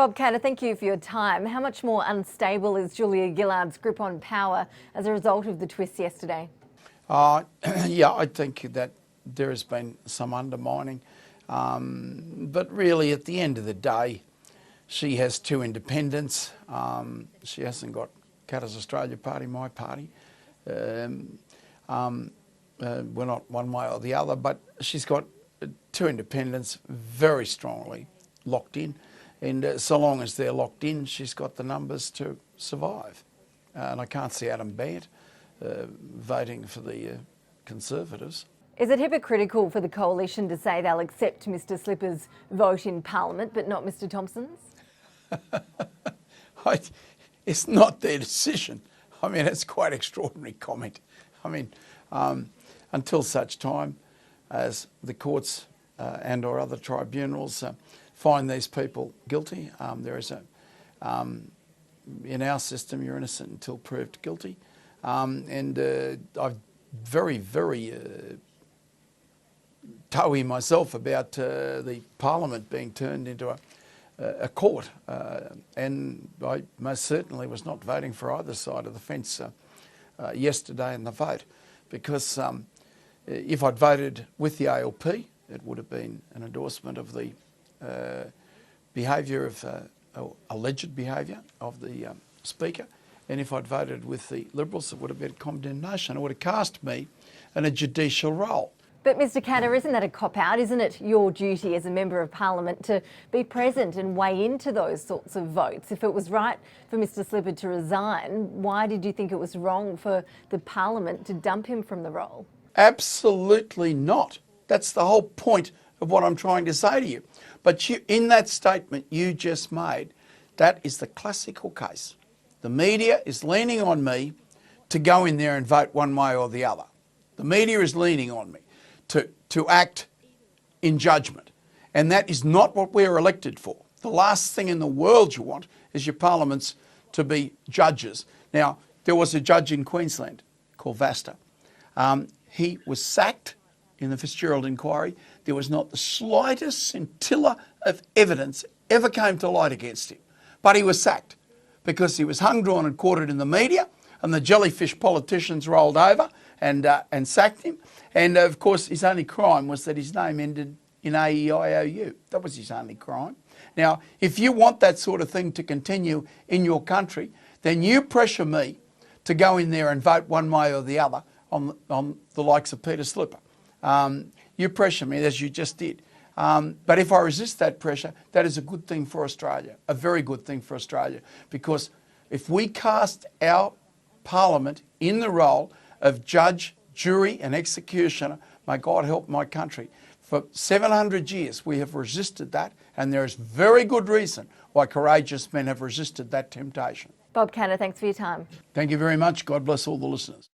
Bob Catter, thank you for your time. How much more unstable is Julia Gillard's grip on power as a result of the twist yesterday? Yeah, I think that there has been some undermining. But really, at the end of the day, she has two independents. She hasn't got Catter's Australia Party, my party. We're not one way or the other, but she's got two independents very strongly locked in. And so long as they're locked in, she's got the numbers to survive. And I can't see Adam Bant voting for the Conservatives. Is it hypocritical for the coalition to say they'll accept Mr Slipper's vote in Parliament but not Mr Thompson's? It's not their decision. I mean, it's quite an extraordinary comment. I mean, until such time as the courts and or other tribunals find these people guilty, there is in our system, you're innocent until proved guilty. I'm very toey myself about the Parliament being turned into a court, and I most certainly was not voting for either side of the fence yesterday in the vote, because if I'd voted with the ALP, it would have been an endorsement of the behaviour of alleged behaviour of the Speaker, and if I'd voted with the Liberals, it would have been condemnation. It would have cast me in a judicial role. But Mr Catter, isn't that a cop-out? Isn't it your duty as a Member of Parliament to be present and weigh into those sorts of votes? If it was right for Mr Slipper to resign, why did you think it was wrong for the Parliament to dump him from the role? Absolutely not. That's the whole point of what I'm trying to say to you. But in that statement you just made, that is the classical case. The media is leaning on me to go in there and vote one way or the other. The media is leaning on me to act in judgment. And that is not what we're elected for. The last thing in the world you want is your parliaments to be judges. Now, there was a judge in Queensland called Vasta. He was sacked in the Fitzgerald inquiry. There was not the slightest scintilla of evidence ever came to light against him. But he was sacked because he was hung, drawn and quartered in the media, and the jellyfish politicians rolled over and sacked him. And of course, his only crime was that his name ended in AEIOU. That was his only crime. Now, if you want that sort of thing to continue in your country, then you pressure me to go in there and vote one way or the other on the likes of Peter Slipper. You pressure me, as you just did. But if I resist that pressure, that is a good thing for Australia, a very good thing for Australia, because if we cast our Parliament in the role of judge, jury and executioner, may God help my country. For 700 years we have resisted that, and there is very good reason why courageous men have resisted that temptation. Bob Catter, thanks for your time. Thank you very much. God bless all the listeners.